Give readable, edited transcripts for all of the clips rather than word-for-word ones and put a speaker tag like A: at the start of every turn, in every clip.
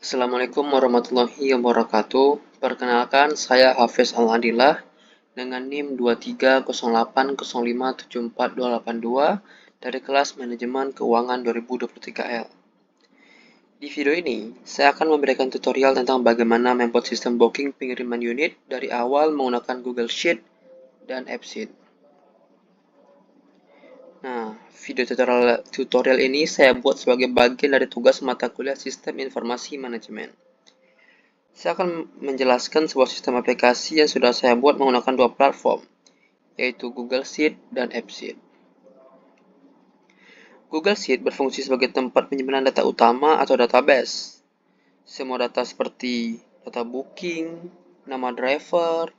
A: Assalamualaikum warahmatullahi wabarakatuh. Perkenalkan, saya Hafiz Al-Adillah dengan NIM 2308057482 dari kelas Manajemen Keuangan 2023L. Di video ini, saya akan memberikan tutorial tentang bagaimana membuat sistem booking pengiriman unit dari awal menggunakan Google Sheet dan AppSheet. Nah, video tutorial ini saya buat sebagai bagian dari tugas mata kuliah Sistem Informasi Manajemen. Saya akan menjelaskan sebuah sistem aplikasi yang sudah saya buat menggunakan dua platform, yaitu Google Sheet dan AppSheet. Google Sheet berfungsi sebagai tempat penyimpanan data utama atau database. Semua data seperti data booking, nama driver,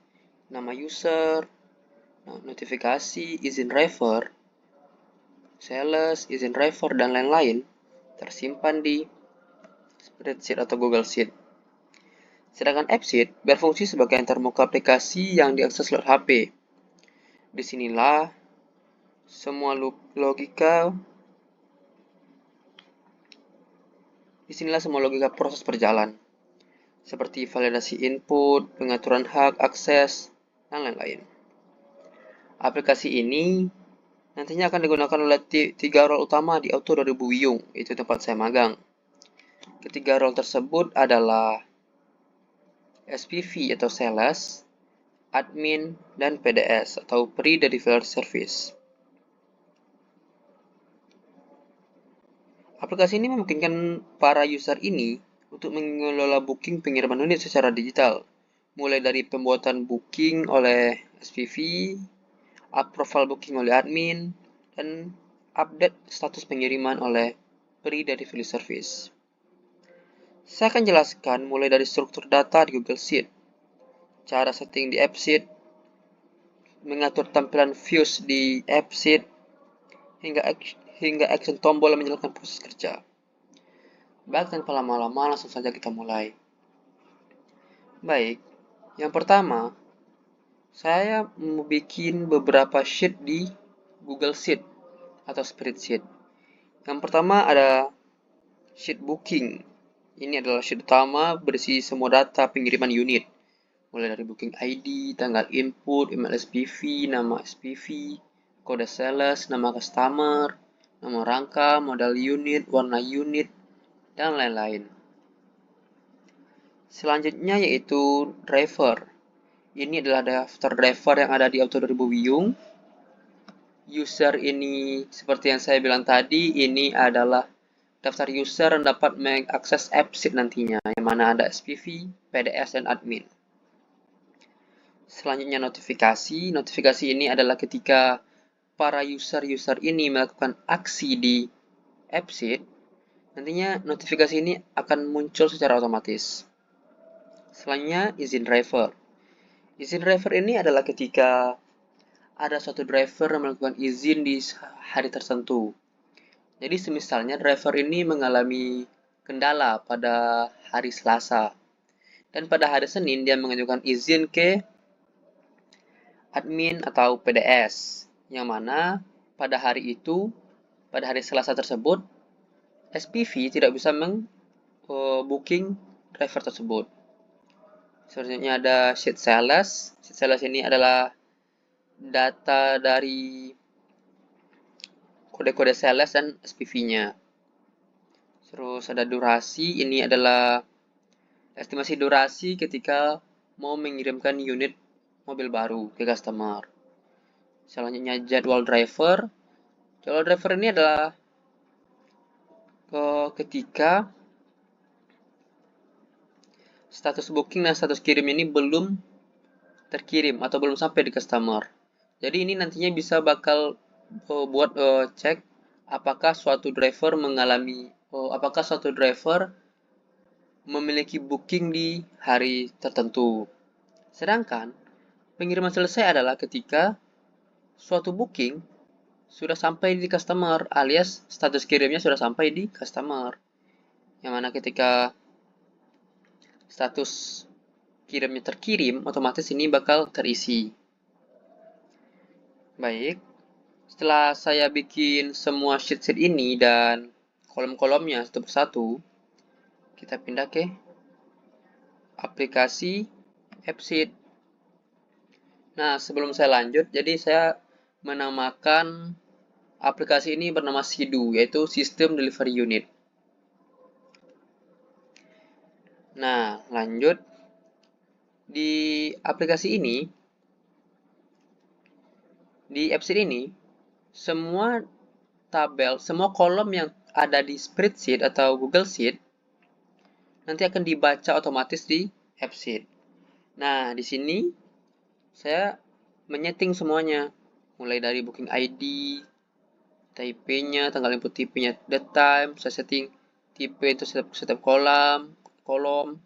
A: nama user, notifikasi, izin driver, sales, izin driver, dan lain-lain tersimpan di spreadsheet atau Google Sheet. Sedangkan AppSheet berfungsi sebagai antarmuka aplikasi yang diakses lewat HP. Disinilah semua logika proses berjalan, seperti validasi input, pengaturan hak, akses, dan lain-lain. Aplikasi ini nantinya akan digunakan oleh tiga role utama di Auto 2000 Wiyung, itu tempat saya magang. Ketiga role tersebut adalah SPV atau Sales, Admin, dan PDS atau Pre-Delivery Service. Aplikasi ini memungkinkan para user ini untuk mengelola booking pengiriman unit secara digital, mulai dari pembuatan booking oleh SPV, approval booking oleh admin, dan update status pengiriman oleh pre-delivery service. Saya akan jelaskan mulai dari struktur data di Google Sheet, cara setting di AppSheet, mengatur tampilan views di AppSheet, hingga action tombol yang menjalankan proses kerja. Baik, tanpa lama-lama langsung saja kita mulai. Baik, yang pertama, saya mau bikin beberapa sheet di Google Sheet atau spreadsheet. Yang pertama ada sheet booking. Ini adalah sheet utama berisi semua data pengiriman unit. Mulai dari booking ID, tanggal input, email SPV, nama SPV, kode sales, nama customer, nomor rangka, model unit, warna unit, dan lain-lain. Selanjutnya yaitu driver. Ini adalah daftar driver yang ada di Auto 2000 Wiyung. User ini, seperti yang saya bilang tadi, ini adalah daftar user yang dapat mengakses AppSheet nantinya, yang mana ada SPV, PDS, dan admin. Selanjutnya notifikasi. Notifikasi ini adalah ketika para user ini melakukan aksi di AppSheet, nantinya notifikasi ini akan muncul secara otomatis. Selanjutnya, izin driver. Izin driver ini adalah ketika ada suatu driver yang melakukan izin di hari tertentu. Jadi, semisalnya driver ini mengalami kendala pada hari Selasa. Dan pada hari Senin, dia mengajukan izin ke admin atau PDS. Yang mana pada hari Selasa tersebut, SPV tidak bisa booking driver tersebut. Selanjutnya ada sheet sales. Sheet sales ini adalah data dari kode-kode sales dan SPV-nya. Terus ada durasi. Ini adalah estimasi durasi ketika mau mengirimkan unit mobil baru ke customer. Selanjutnya jadwal driver. Jadwal driver ini adalah ketika status booking dan status kirim ini belum terkirim atau belum sampai di customer. Jadi ini nantinya bisa bakal buat cek apakah suatu driver memiliki booking di hari tertentu. Sedangkan pengiriman selesai adalah ketika suatu booking sudah sampai di customer alias status kirimnya sudah sampai di customer. Yang mana ketika status kirimnya terkirim, otomatis ini bakal terisi. Baik, setelah saya bikin semua sheet ini dan kolom-kolomnya satu persatu, Kita pindah ke aplikasi AppSheet. Nah, sebelum saya lanjut, jadi saya menamakan aplikasi ini bernama SIDU, yaitu System Delivery Unit. Nah, lanjut. Di aplikasi ini, di AppSheet ini, semua tabel, semua kolom yang ada di spreadsheet atau Google Sheet nanti akan dibaca otomatis di AppSheet. Nah, di sini saya menyeting semuanya, mulai dari booking ID, type-nya, tanggal input type-nya, the time, saya setting tipe itu setiap kolom,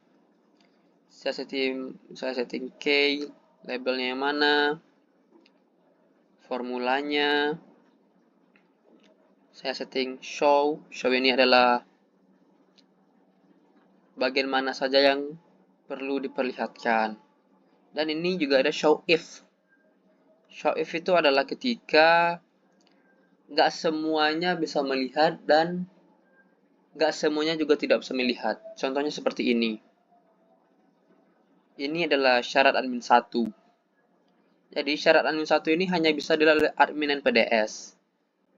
A: saya setting key, labelnya yang mana, formulanya, saya setting show ini adalah bagian mana saja yang perlu diperlihatkan. Dan ini juga ada show if. Show if itu adalah ketika nggak semuanya bisa melihat dan nggak semuanya juga tidak bisa melihat. Contohnya seperti ini. Ini adalah syarat admin 1. Jadi syarat admin 1 ini hanya bisa dilihat oleh admin NPDS.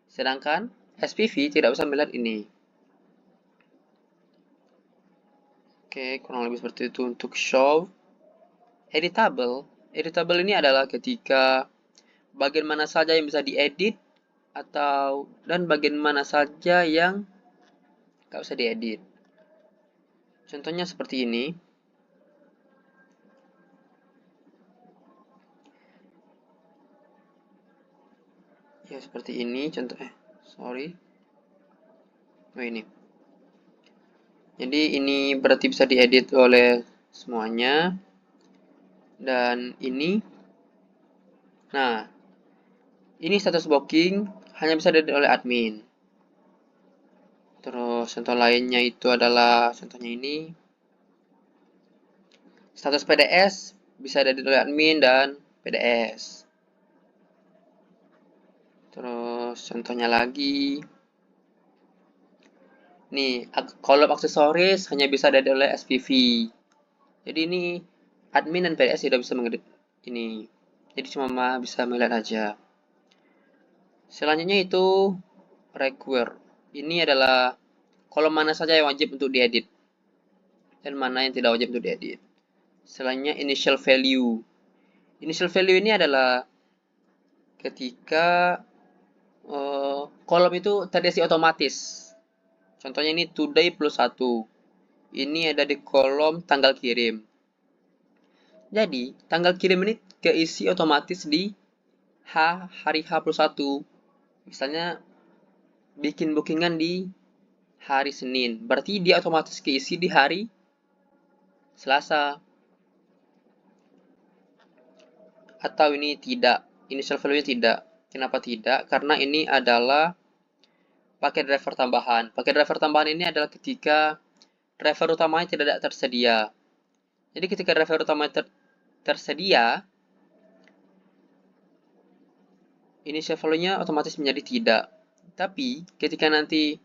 A: Sedangkan SPV tidak bisa melihat ini. Oke, kurang lebih seperti itu untuk show. Editable. Editable ini adalah ketika bagian mana saja yang bisa diedit dan bagian mana saja yang nggak bisa diedit. Contohnya seperti ini. Ya, seperti ini contoh ini. Jadi ini berarti bisa diedit oleh semuanya. Dan ini. Nah, ini status booking hanya bisa diedit oleh admin. Terus contoh lainnya itu adalah contohnya ini. Status PDS bisa diedit oleh admin dan PDS. Terus contohnya lagi. Nih, kolom aksesoris hanya bisa diedit oleh SPV. Jadi ini admin dan PDS tidak bisa mengedit ini. Jadi cuma bisa melihat aja. Selanjutnya itu require. Ini adalah kolom mana saja yang wajib untuk diedit dan mana yang tidak wajib untuk diedit. Selanjutnya initial value. Initial value ini adalah ketika kolom itu terisi otomatis. Contohnya ini today plus 1. Ini ada di kolom tanggal kirim. Jadi, tanggal kirim ini keisi otomatis di hari H plus 1. Misalnya, bikin bookingan di hari Senin. Berarti dia otomatis keisi di hari Selasa. Atau ini tidak. Initial value-nya tidak. Kenapa tidak? Karena ini adalah pakai driver tambahan. Pakai driver tambahan ini adalah ketika driver utamanya tidak tersedia. Jadi ketika driver utamanya tersedia, initial value-nya otomatis menjadi tidak. Tapi ketika nanti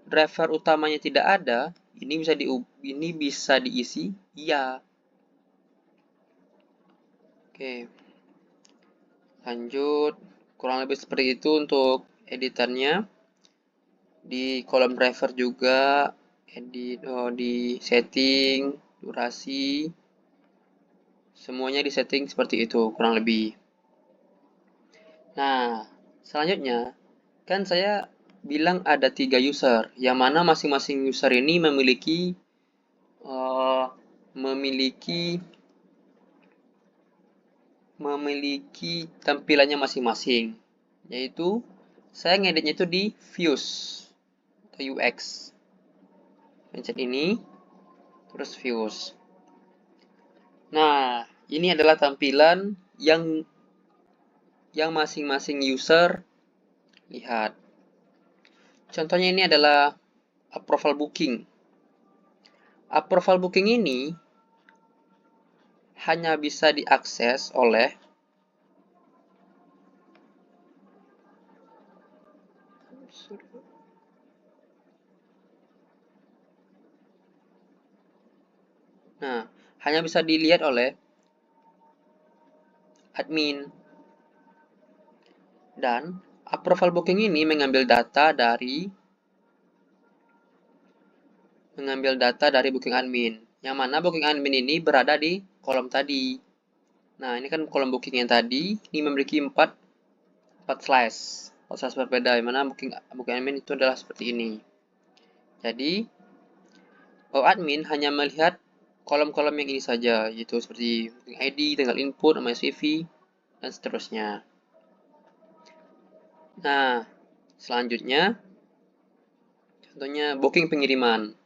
A: driver utamanya tidak ada, ini bisa diisi iya. Oke. Lanjut, kurang lebih seperti itu untuk editannya. Di kolom driver juga edit di setting durasi, semuanya di setting seperti itu kurang lebih. Nah, selanjutnya kan saya bilang ada 3 user, yang mana masing-masing user ini memiliki tampilannya masing-masing. Yaitu saya ngeditnya itu di views atau UX. Pencet ini, terus views. Nah, ini adalah tampilan yang masing-masing user lihat. Contohnya ini adalah approval booking. Approval booking ini hanya bisa diakses oleh Nah, hanya bisa dilihat oleh admin. Dan approval booking ini mengambil data dari booking admin. Yang mana booking admin ini berada di kolom tadi. Nah, ini kan kolom booking yang tadi, ini memiliki 4 slash. 4 slash berbeda, yang mana booking admin itu adalah seperti ini. Jadi, admin hanya melihat kolom-kolom yang ini saja, yaitu seperti booking ID, tanggal input, nama SPV, dan seterusnya. Nah, selanjutnya, contohnya booking pengiriman.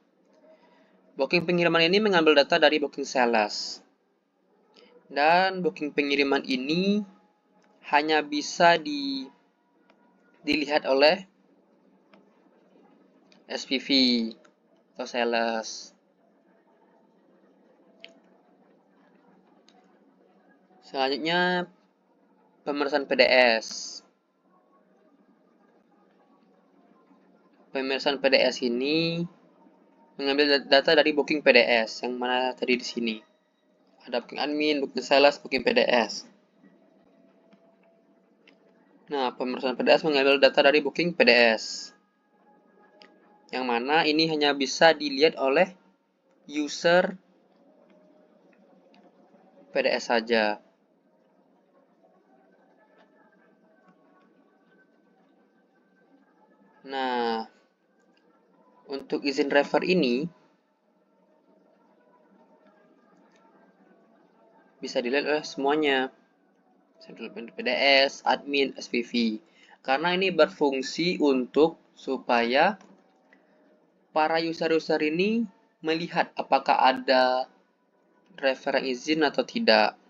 A: Booking pengiriman ini mengambil data dari booking sales. Dan booking pengiriman ini hanya bisa dilihat oleh SPV atau sales. Selanjutnya, pemeriksaan PDS. Pemeriksaan PDS ini mengambil data dari booking PDS yang mana tadi di sini. Ada booking admin, booking sales, booking PDS. Nah, pemeriksaan PDS mengambil data dari booking PDS. Yang mana ini hanya bisa dilihat oleh user PDS saja. Nah, untuk izin refer ini bisa dilihat oleh semuanya. PDS, admin, SPV. Karena ini berfungsi untuk supaya para user-user ini melihat apakah ada driver yang izin atau tidak.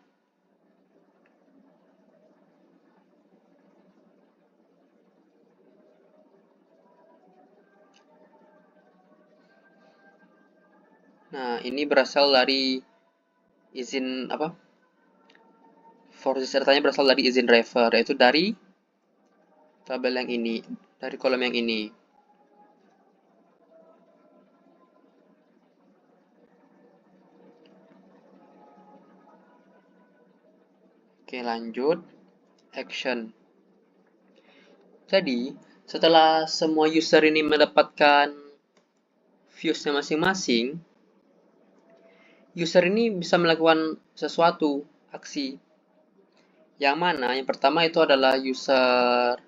A: Nah, ini berasal dari izin apa? For sertanya berasal dari izin driver, yaitu dari tabel yang ini, dari kolom yang ini. Oke, lanjut. Action. Jadi, setelah semua user ini mendapatkan views-nya masing-masing, user ini bisa melakukan sesuatu, aksi. Yang mana yang pertama itu adalah user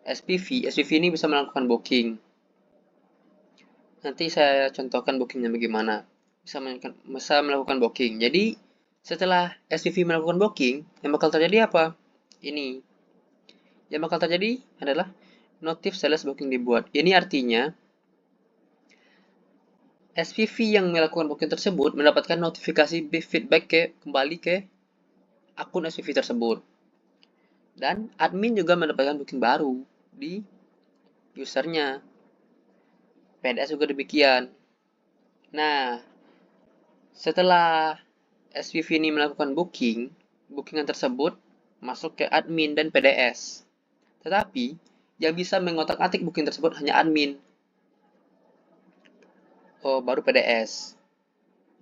A: SPV. SPV ini bisa melakukan booking. Nanti saya contohkan bookingnya bagaimana. Bisa melakukan booking. Jadi, setelah SPV melakukan booking, yang bakal terjadi apa? Ini. Yang bakal terjadi adalah notif sales booking dibuat. Ini artinya, SPV yang melakukan booking tersebut mendapatkan notifikasi feedback kembali ke akun SPV tersebut. Dan admin juga mendapatkan booking baru di usernya. PDS juga demikian. Nah, setelah SPV ini melakukan bookingan tersebut masuk ke admin dan PDS. Tetapi, yang bisa mengotak-atik booking tersebut hanya admin. Baru PDS.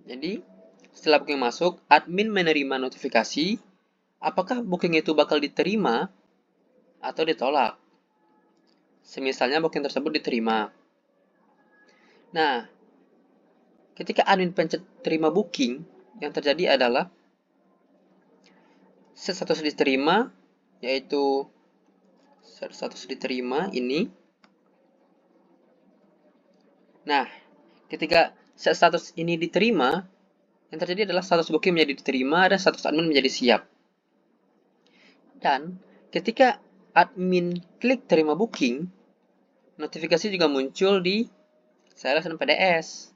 A: Jadi, setelah booking masuk, admin menerima notifikasi apakah booking itu bakal diterima atau ditolak. Semisalnya booking tersebut diterima. Nah, ketika admin pencet terima booking, yang terjadi adalah status diterima, yaitu status diterima ini. Nah, ketika status ini diterima, yang terjadi adalah status booking menjadi diterima dan status admin menjadi siap. Dan ketika admin klik terima booking, notifikasi juga muncul di sales dan PDS.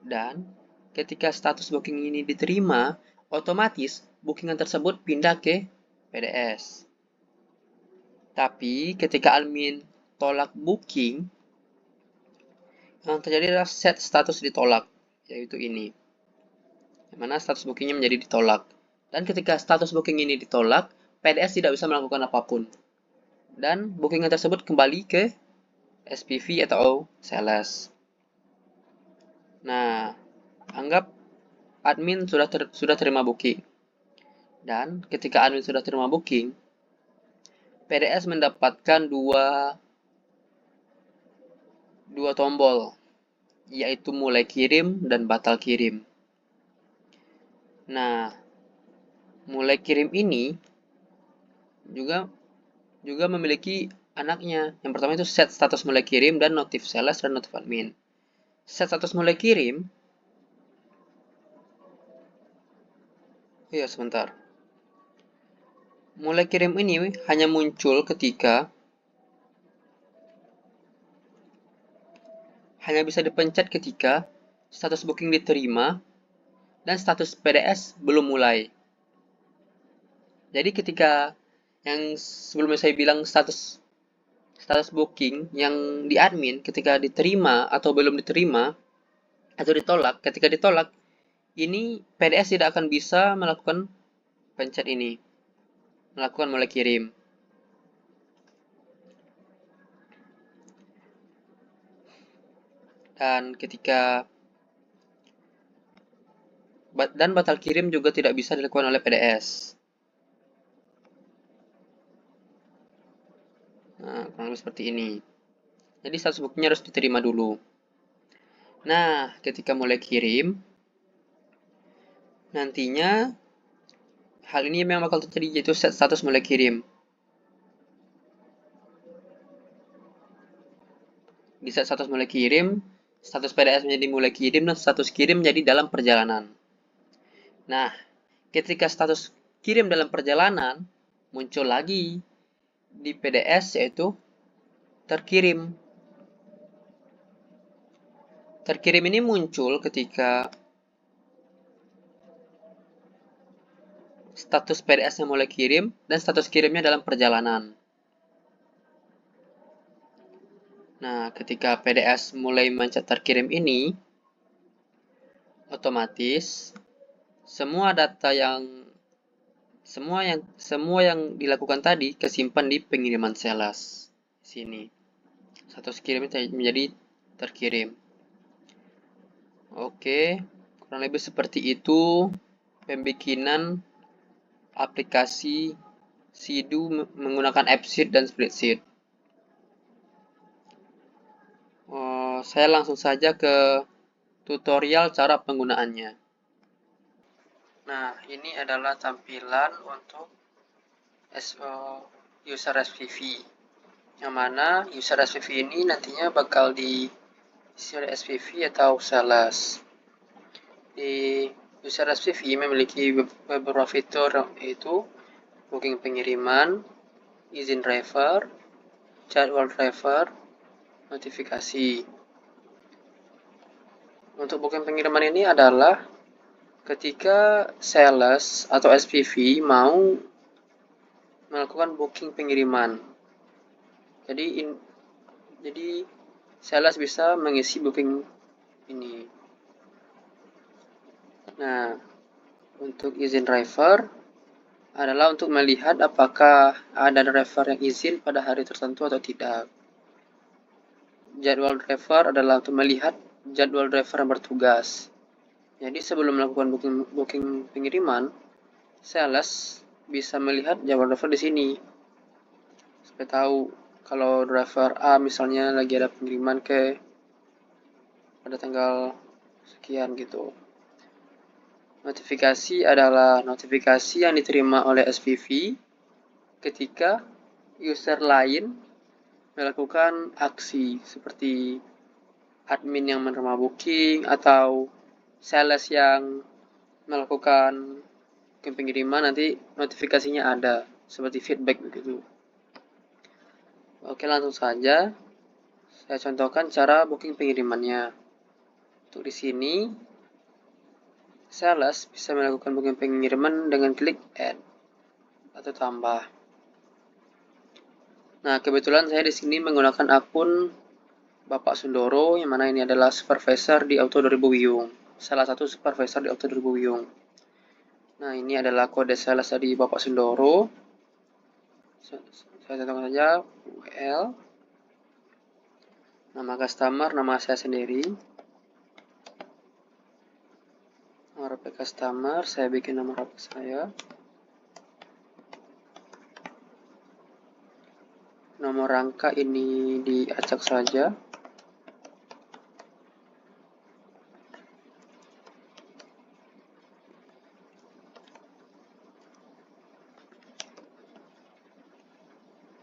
A: Dan ketika status booking ini diterima, otomatis bookingan tersebut pindah ke PDS. Tapi ketika admin tolak booking, yang terjadi adalah set status ditolak, yaitu ini. Yang mana status bookingnya menjadi ditolak. Dan ketika status booking ini ditolak, PDS tidak bisa melakukan apapun. Dan bookingan tersebut kembali ke SPV atau sales. Nah, Anggap admin sudah terima booking. Dan ketika admin sudah terima booking, PDS mendapatkan dua tombol, yaitu mulai kirim dan batal kirim. Nah, mulai kirim ini juga memiliki anaknya. Yang pertama itu set status mulai kirim dan notif sales dan notif admin. Set status mulai kirim. Sebentar. Mulai kirim ini hanya muncul hanya bisa dipencet ketika status booking diterima dan status PDS belum mulai. Jadi ketika yang sebelumnya saya bilang status booking yang di admin ketika diterima atau belum diterima atau ditolak, ketika ditolak ini PDS tidak akan bisa melakukan pencet ini, melakukan mulai kirim. Dan batal kirim juga tidak bisa dilakukan oleh PDS. Nah, kurang lebih seperti ini. Jadi status bookingnya harus diterima dulu. Nah, ketika mulai kirim, nantinya hal ini memang bakal terjadi, yaitu set status mulai kirim. Di set status mulai kirim, status PDS menjadi mulai kirim dan status kirim menjadi dalam perjalanan. Nah, ketika status kirim dalam perjalanan, muncul lagi di PDS yaitu terkirim. Terkirim ini muncul ketika status PDS-nya mulai kirim dan status kirimnya dalam perjalanan. Nah, ketika PDS mulai mencet terkirim ini, otomatis semua yang dilakukan tadi kesimpan di pengiriman sales sini. Status kirim menjadi terkirim. Oke, kurang lebih seperti itu pembikinan aplikasi Sidu menggunakan AppSheet dan Spreadsheet. Saya langsung saja ke tutorial cara penggunaannya. Nah, ini adalah tampilan untuk user SPV. Yang mana user SPV ini nantinya bakal diisi oleh SPV atau sales. Di user SPV memiliki beberapa fitur, yaitu booking pengiriman, izin driver, jadwal driver, notifikasi. Untuk booking pengiriman ini adalah ketika sales atau SPV mau melakukan booking pengiriman. Jadi sales bisa mengisi booking ini. Nah, untuk izin driver adalah untuk melihat apakah ada driver yang izin pada hari tertentu atau tidak. Jadwal driver adalah untuk melihat jadwal driver yang bertugas. Jadi sebelum melakukan booking pengiriman, sales bisa melihat jadwal driver di sini. Supaya tahu kalau driver A misalnya lagi ada pengiriman pada tanggal sekian gitu. Notifikasi adalah notifikasi yang diterima oleh SPV ketika user lain melakukan aksi seperti admin yang menerima booking atau sales yang melakukan pengiriman, nanti notifikasinya ada seperti feedback begitu. Oke, langsung saja saya contohkan cara booking pengirimannya. Untuk di sini sales bisa melakukan booking pengiriman dengan klik add atau tambah. Nah, kebetulan saya di sini menggunakan akun Bapak Sundoro, yang mana ini adalah supervisor di Auto 2000 Wiyung. Salah satu supervisor di Auto 2000 Wiyung. Nah, ini adalah kode sales dari Bapak Sundoro. Saya contohkan saja UL. Nama customer, nama saya sendiri. HP customer, saya bikin nomor HP saya. Nomor rangka ini diacak saja.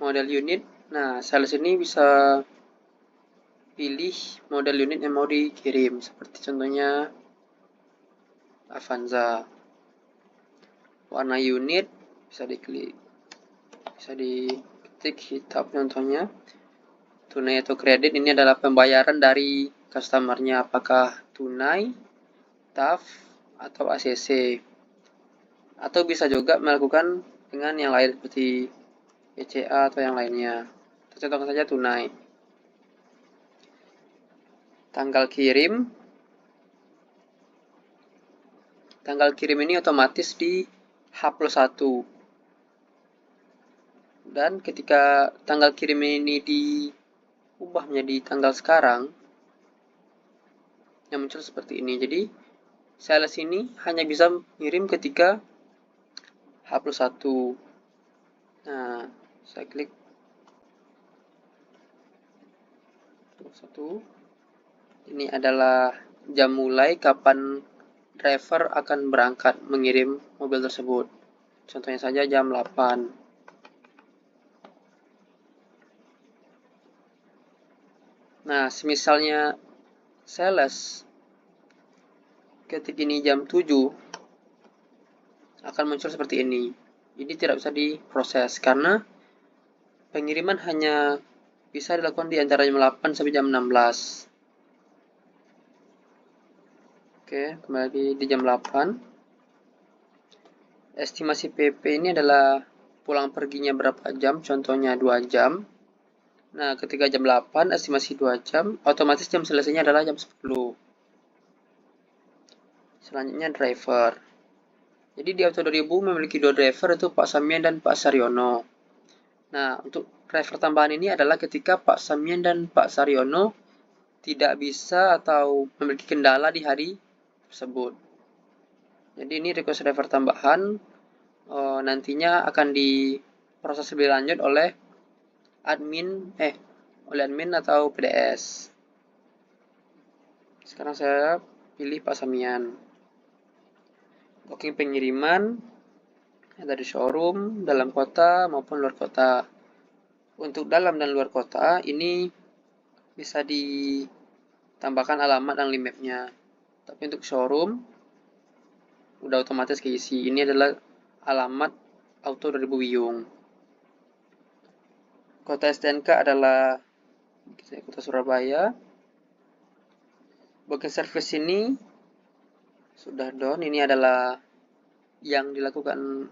A: Model unit. Nah, sales ini bisa pilih model unit yang mau dikirim, seperti contohnya Avanza. Warna unit bisa diklik, bisa diketik hitam contohnya. Tunai atau kredit, ini adalah pembayaran dari customernya, apakah tunai, TAF, atau ACC. Atau bisa juga melakukan dengan yang lain seperti BCA atau yang lainnya. Contohkan saja tunai. Tanggal kirim. Tanggal kirim ini otomatis di H+1. Dan ketika tanggal kirim ini diubah menjadi tanggal sekarang, yang muncul seperti ini. Jadi, sales ini hanya bisa kirim ketika H+1. Nah, saya klik H+1. Ini adalah jam mulai kapan driver akan berangkat mengirim mobil tersebut. Contohnya saja jam 8. Nah, misalnya sales ketik ini jam 7, akan muncul seperti ini. Ini tidak bisa diproses karena pengiriman hanya bisa dilakukan di antara jam 8 sampai jam 16. Oke, kembali di jam 8. Estimasi PP ini adalah pulang perginya berapa jam, contohnya 2 jam. Nah, ketika jam 8, estimasi 2 jam, otomatis jam selesainya adalah jam 10. Selanjutnya driver. Jadi di Auto 2000 memiliki 2 driver, itu Pak Samian dan Pak Saryono. Nah, untuk driver tambahan ini adalah ketika Pak Samian dan Pak Saryono tidak bisa atau memiliki kendala di hari tersebut. Jadi ini request driver tambahan nantinya akan diproses lebih lanjut oleh admin atau PDS. Sekarang saya pilih Pak Samian. Booking pengiriman dari showroom, dalam kota maupun luar kota. Untuk dalam dan luar kota ini bisa ditambahkan alamat dan link map-nya. Tapi untuk showroom udah otomatis keisi. Ini adalah alamat Auto 2000 Wiyung. Kota STNK adalah Kota Surabaya. Booking service ini sudah done. Ini adalah yang dilakukan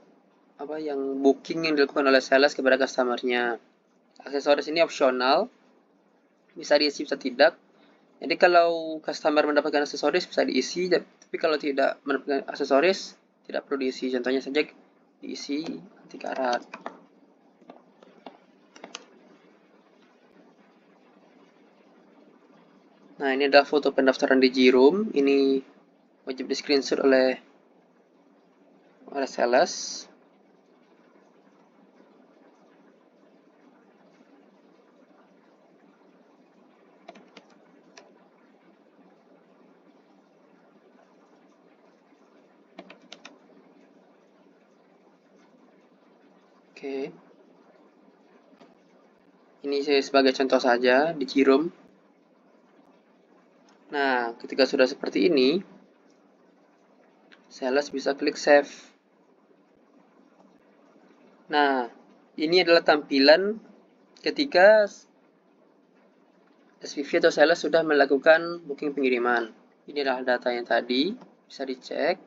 A: booking yang dilakukan oleh sales kepada customer-nya. Aksesoris ini opsional, bisa diisi bisa tidak. Jadi kalau customer mendapatkan aksesoris bisa diisi, tapi kalau tidak mendapatkan aksesoris tidak perlu diisi. Contohnya saja diisi anti karat. Nah, ini adalah foto pendaftaran di G-Room. Ini wajib di screenshot oleh sales. Oke. Ini sebagai contoh saja di G-Room. Nah, ketika sudah seperti ini, sales bisa klik save. Nah, ini adalah tampilan ketika SPV atau sales sudah melakukan booking pengiriman. Ini adalah data yang tadi, bisa dicek.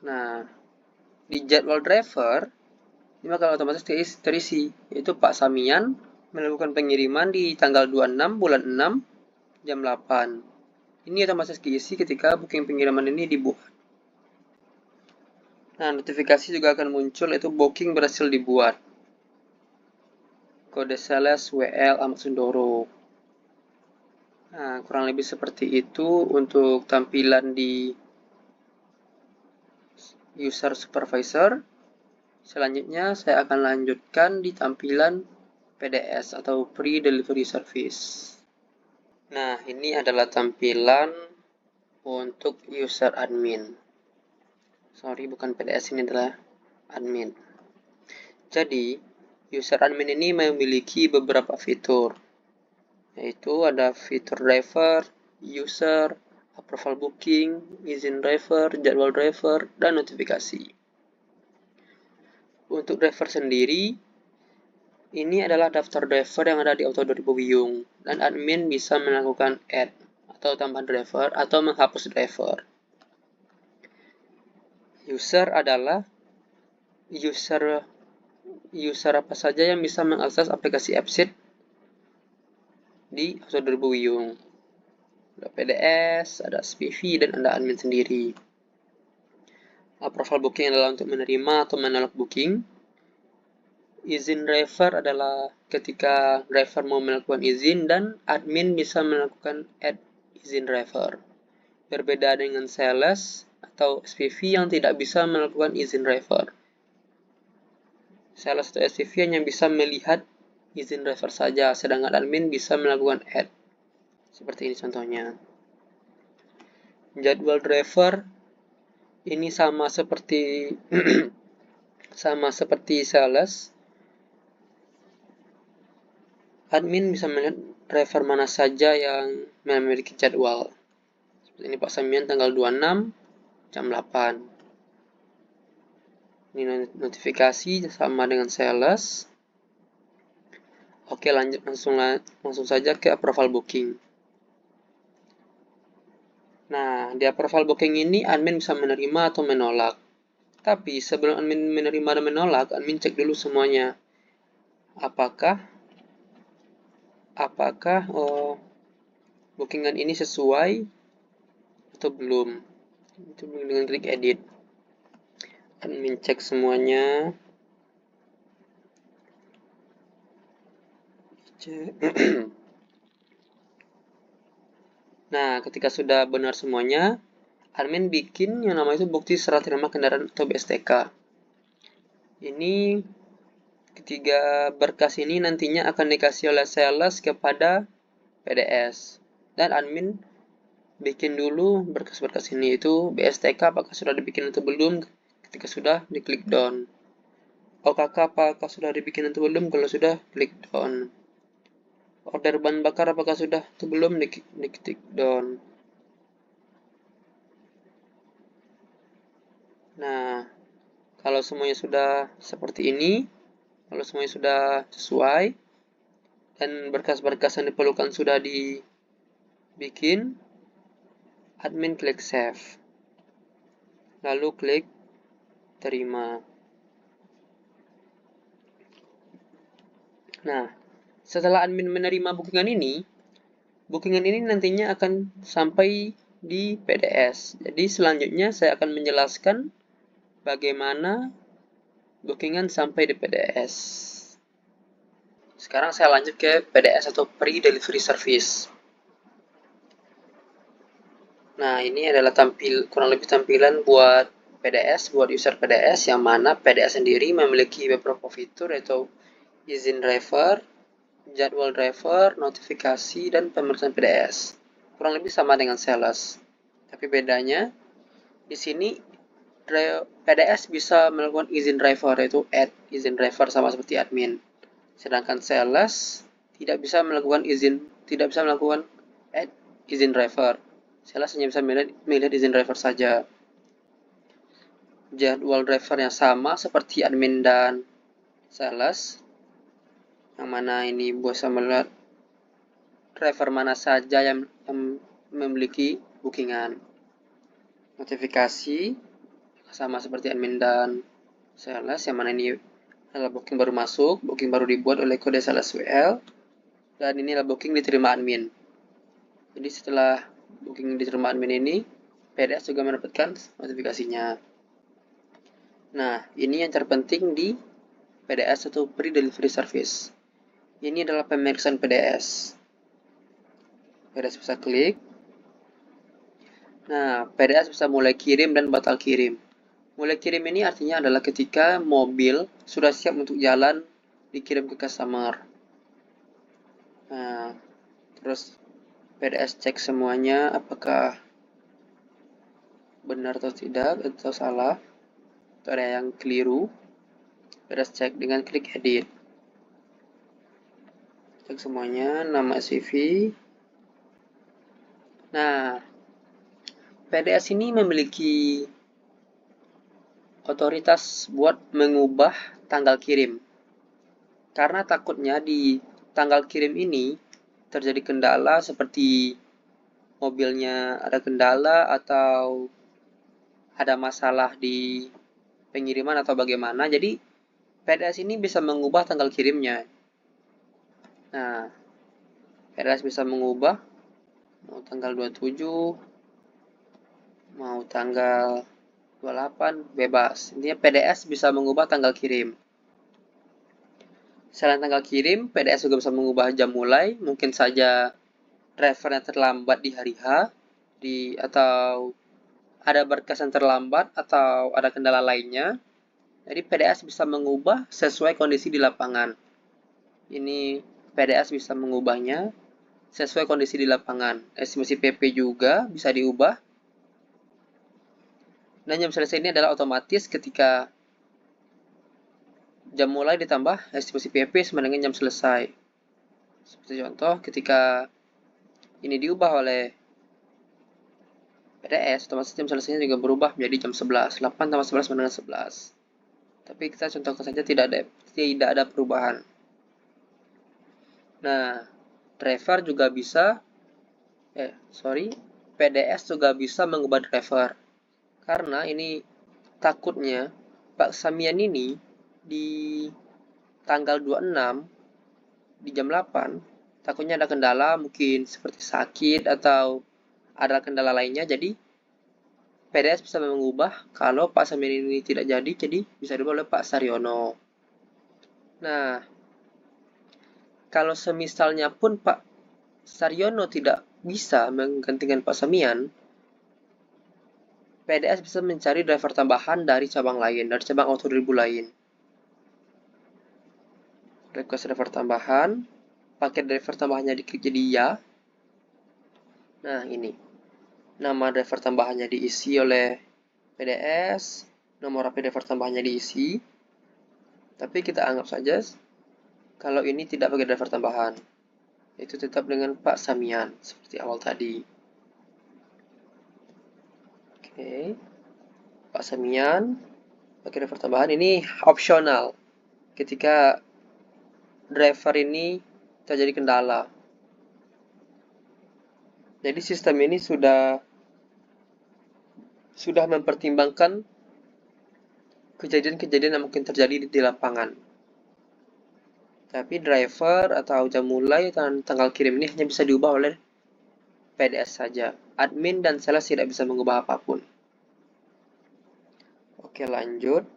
A: Nah, di jadwal driver, ini bakal otomatis terisi, yaitu Pak Samian melakukan pengiriman di tanggal 26 bulan 6 jam 8. Ini otomatis diisi ketika booking pengiriman ini dibuat. Nah, notifikasi juga akan muncul, yaitu booking berhasil dibuat. Kode sales WL Ahmad Sundoro. Nah, kurang lebih seperti itu untuk tampilan di user supervisor. Selanjutnya saya akan lanjutkan di tampilan PDS atau Pre-Delivery Service. Nah, ini adalah tampilan untuk user admin. Sorry, bukan PDS, ini adalah admin. Jadi, user admin ini memiliki beberapa fitur, yaitu ada fitur driver, user, approval booking, izin driver, jadwal driver, dan notifikasi. Untuk driver sendiri, ini adalah daftar driver yang ada di AutoDrive Wiyung, dan admin bisa melakukan add atau tambah driver atau menghapus driver. User adalah user apa saja yang bisa mengakses aplikasi AppSheet di AutoDrive Wiyung. Ada PDS, ada SPV, dan ada admin sendiri. Approval booking adalah untuk menerima atau menolak booking. Izin driver adalah ketika driver mau melakukan izin dan admin bisa melakukan add izin driver. Berbeda dengan sales atau SPV yang tidak bisa melakukan izin driver. Sales atau SPV hanya bisa melihat izin driver saja, sedangkan admin bisa melakukan add. Seperti ini contohnya. Jadwal driver ini sama seperti sales. Admin bisa melihat driver mana saja yang memiliki jadwal. Seperti ini Pak Samian tanggal 26 jam 8. Ini notifikasi sama dengan sales. Oke, lanjut langsung saja ke approval booking. Nah, di approval booking ini admin bisa menerima atau menolak. Tapi sebelum admin menerima dan menolak, admin cek dulu semuanya. Apakah bookingan ini sesuai atau belum. Itu dengan klik edit. Admin cek semuanya. Nah, ketika sudah benar semuanya, admin bikin yang namanya itu bukti serah terima kendaraan atau BSTK. Ini ketiga berkas ini nantinya akan dikasih oleh sales kepada PDS. Dan admin bikin dulu berkas-berkas ini, itu BSTK apakah sudah dibikin atau belum. Ketika sudah, diklik down. OKK apakah sudah dibikin atau belum, kalau sudah, klik down. Order bahan bakar apakah sudah atau belum, diklik down. Nah, kalau semuanya sudah seperti ini, kalau semuanya sudah sesuai, dan berkas-berkas yang diperlukan sudah dibikin, admin klik save. Lalu klik terima. Nah, setelah admin menerima bookingan ini nantinya akan sampai di PDS. Jadi selanjutnya saya akan menjelaskan bagaimana bookingan sampai di PDS. Sekarang saya lanjut ke PDS atau Pre-Delivery Service. Nah, ini adalah kurang lebih tampilan buat PDS, buat user PDS, yang mana PDS sendiri memiliki beberapa fitur, yaitu izin driver, jadwal driver, notifikasi, dan pemeriksaan PDS. Kurang lebih sama dengan sales. Tapi bedanya, di sini PDS bisa melakukan izin driver, yaitu add izin driver sama seperti admin. Sedangkan sales tidak bisa melakukan add izin driver. Sales hanya bisa melihat izin driver saja. Jadwal driver yang sama seperti admin dan sales, yang mana ini bisa melihat driver mana saja yang memiliki bookingan. Notifikasi sama seperti admin dan sales, yang mana ini adalah booking baru masuk, booking baru dibuat oleh kode sales WL, dan ini adalah booking diterima admin. Jadi setelah booking diterima admin ini, PDS juga mendapatkan notifikasinya. Nah, ini yang terpenting di PDS atau Pre-Delivery Service. Ini adalah pemeriksaan PDS. PDS bisa klik. Nah, PDS bisa mulai kirim dan batal kirim. Mulai kirim ini artinya adalah ketika mobil sudah siap untuk jalan dikirim ke customer. Nah, terus PDS cek semuanya apakah benar atau tidak atau salah. Atau ada yang keliru. PDS cek dengan klik edit. Cek semuanya, nama CV. Nah, PDS ini memiliki otoritas buat mengubah tanggal kirim. Karena takutnya di tanggal kirim ini terjadi kendala seperti mobilnya ada kendala atau ada masalah di pengiriman atau bagaimana. Jadi PDS ini bisa mengubah tanggal kirimnya. Nah, PDS bisa mengubah mau tanggal 27, mau tanggal 28, bebas. Intinya PDS bisa mengubah tanggal kirim. Selain tanggal kirim, PDS juga bisa mengubah jam mulai. Mungkin saja drivernya terlambat di hari H, atau ada berkas yang terlambat, atau ada kendala lainnya. Jadi PDS bisa mengubah sesuai kondisi di lapangan. Ini PDS bisa mengubahnya sesuai kondisi di lapangan. Estimasi PP juga bisa diubah. Dan jam selesai ini adalah otomatis ketika jam mulai ditambah estimasi PP sama dengan jam selesai. Seperti contoh, ketika ini diubah oleh PDS, otomatis jam selesainya juga berubah menjadi jam 11. 8 tambah 11 sama dengan 11. Tapi kita contohkan saja tidak ada perubahan. Nah, driver juga bisa, PDS juga bisa mengubah driver. Karena ini takutnya Pak Samian ini di tanggal 26 di jam 8 takutnya ada kendala mungkin seperti sakit atau ada kendala lainnya, jadi PDS bisa mengubah kalau Pak Samian ini tidak jadi bisa diubah oleh Pak Saryono. Nah, kalau semisalnya pun Pak Saryono tidak bisa menggantikan Pak Samian, PDS bisa mencari driver tambahan dari cabang lain, dari cabang auto 2000 lain. Request driver tambahan, paket driver tambahannya diklik jadi ya. Nah, ini. Nama driver tambahannya diisi oleh PDS, nomor HP driver tambahannya diisi. Tapi kita anggap saja kalau ini tidak pakai driver tambahan. Itu tetap dengan Pak Samian, seperti awal tadi. Oke. Pak Samian, pakai driver tambahan. Ini opsional. Ketika driver ini terjadi kendala. Jadi sistem ini sudah mempertimbangkan kejadian-kejadian yang mungkin terjadi di lapangan. Tapi driver atau jam mulai dan tanggal kirim ini hanya bisa diubah oleh PDS saja. Admin dan sales tidak bisa mengubah apapun. Oke, lanjut.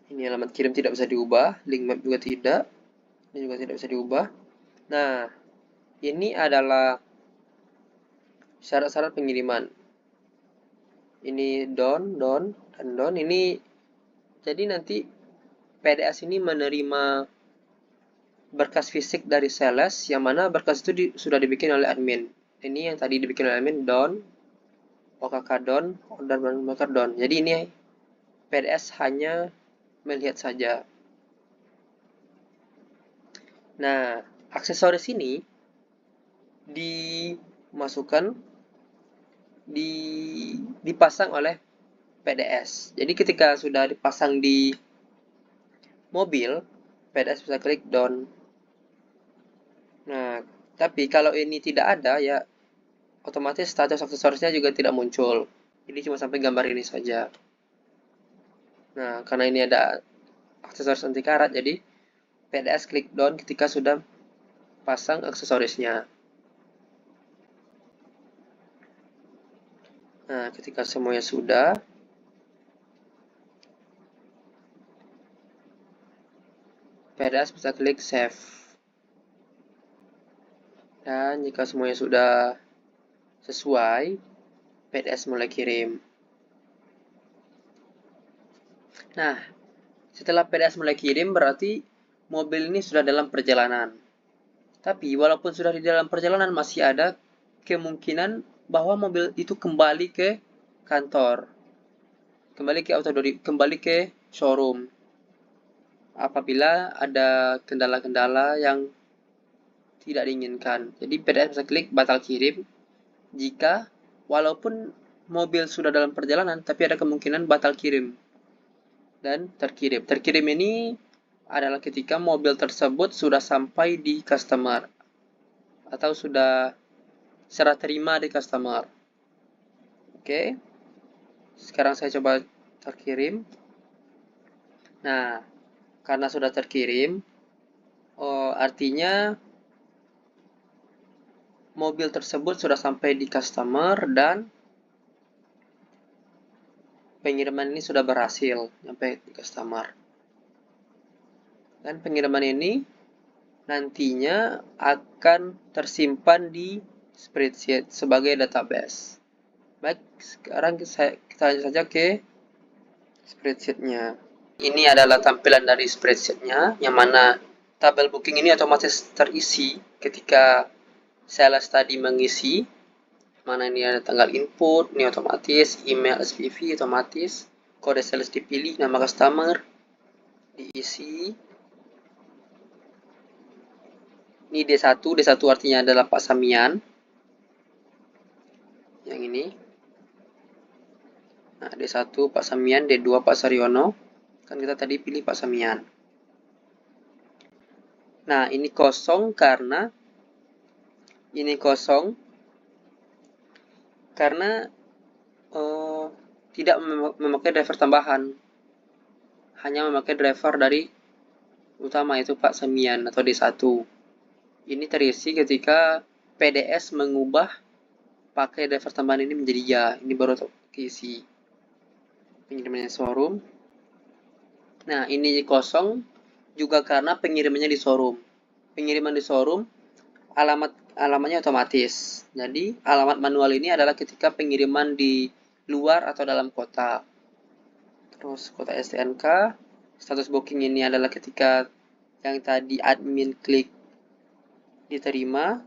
A: Ini alamat kirim tidak bisa diubah, link map juga tidak. Ini juga tidak bisa diubah. Nah, ini adalah syarat-syarat pengiriman. Ini don, dan don. Ini jadi nanti PDS ini menerima berkas fisik dari sales, yang mana berkas itu sudah dibikin oleh admin. Ini yang tadi dibikin oleh admin, don, OKK don, order broker don. Jadi ini PDS hanya melihat saja. Nah, aksesoris ini dimasukkan, dipasang oleh PDS. Jadi ketika sudah dipasang di mobil, PDS bisa klik down. Nah, tapi kalau ini tidak ada, ya otomatis status aksesorisnya juga tidak muncul. Jadi cuma sampai gambar ini saja. Nah, karena ini ada aksesoris anti karat, jadi PDS klik down ketika sudah pasang aksesorisnya. Nah, ketika semuanya sudah, PDS bisa klik save. Dan jika semuanya sudah sesuai PDS mulai kirim. Nah, setelah PDS mulai kirim berarti mobil ini sudah dalam perjalanan. Tapi walaupun sudah di dalam perjalanan masih ada kemungkinan bahwa mobil itu kembali ke kantor, kembali ke kembali ke showroom apabila ada kendala-kendala yang tidak diinginkan. Jadi PDS bisa klik batal kirim jika walaupun mobil sudah dalam perjalanan tapi ada kemungkinan batal kirim dan terkirim. Terkirim ini adalah ketika mobil tersebut sudah sampai di customer atau sudah serah terima di customer. Oke. Sekarang saya coba terkirim. Nah, karena sudah terkirim, artinya mobil tersebut sudah sampai di customer dan pengiriman ini sudah berhasil sampai di customer. Dan pengiriman ini nantinya akan tersimpan di spreadsheet sebagai database. Baik, sekarang kita lanjut saja ke spreadsheet-nya. Ini adalah tampilan dari spreadsheet-nya, yang mana tabel booking ini otomatis terisi ketika sales tadi mengisi. Mana ini ada tanggal input, ini otomatis, email SPV otomatis, kode sales dipilih, nama customer diisi. Ini D1, D1 artinya adalah Pak Samian. Yang ini. Nah, D1 Pak Samian, D2 Pak Saryono. Kan kita tadi pilih Pak Samian. Nah, ini kosong karena tidak memakai driver tambahan. Hanya memakai driver dari utama, yaitu Pak Samian atau D1. Ini terisi ketika PDS mengubah pakai driver tambahan ini menjadi ya. Ini baru terisi pengirimannya showroom. Nah, ini kosong juga karena pengirimannya di showroom. Pengiriman di showroom alamatnya otomatis. Jadi, alamat manual ini adalah ketika pengiriman di luar atau dalam kota. Terus kota STNK, status booking ini adalah ketika yang tadi admin klik diterima,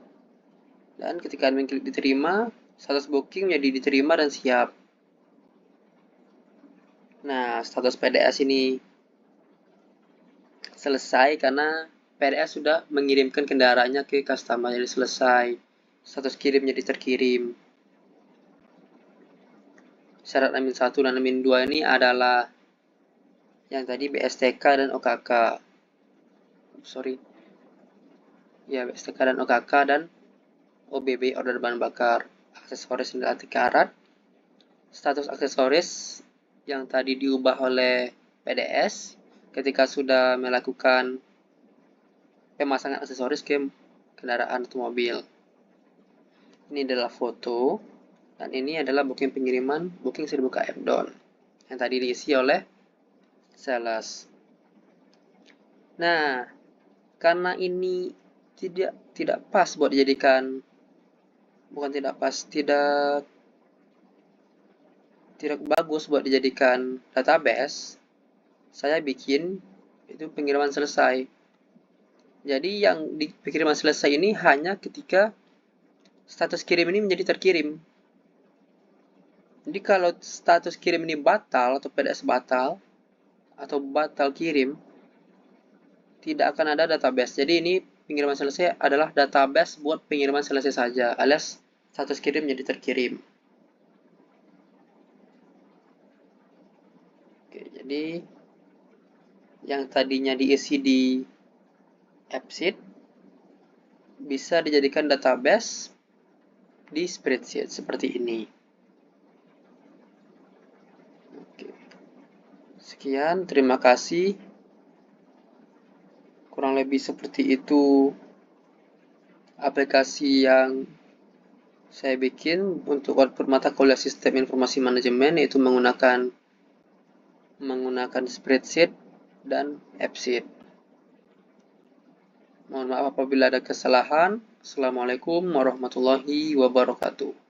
A: dan ketika admin klik diterima, status booking menjadi diterima dan siap. Nah, status PDS ini selesai karena PDS sudah mengirimkan kendaraannya ke customer, jadi selesai. Status kirim jadi terkirim. Syarat Amin 1 dan Amin 2 ini adalah yang tadi BSTK dan OKK. Ya, BSTK dan OKK dan OBB, order bahan bakar. Aksesoris dan anti karat. Status aksesoris yang tadi diubah oleh PDS ketika sudah melakukan pemasangan aksesoris ke kendaraan atau mobil. Ini adalah foto, dan ini adalah booking pengiriman booking 1000 km down yang tadi diisi oleh sales. Nah, karena ini tidak pas buat dijadikan, tidak bagus buat dijadikan database, saya bikin itu pengiriman selesai. Jadi yang di pengiriman selesai ini hanya ketika status kirim ini menjadi terkirim. Jadi kalau status kirim ini batal atau PDS batal atau batal kirim, tidak akan ada database. Jadi ini pengiriman selesai adalah database buat pengiriman selesai saja, alias status kirim jadi terkirim. Oke, jadi yang tadinya diisi di AppSheet bisa dijadikan database di spreadsheet seperti ini. Oke. Sekian, terima kasih. Kurang lebih seperti itu aplikasi yang saya bikin untuk output mata kuliah sistem informasi manajemen, yaitu menggunakan spreadsheet dan AppSheet. Mohon maaf apabila ada kesalahan. Assalamualaikum warahmatullahi wabarakatuh.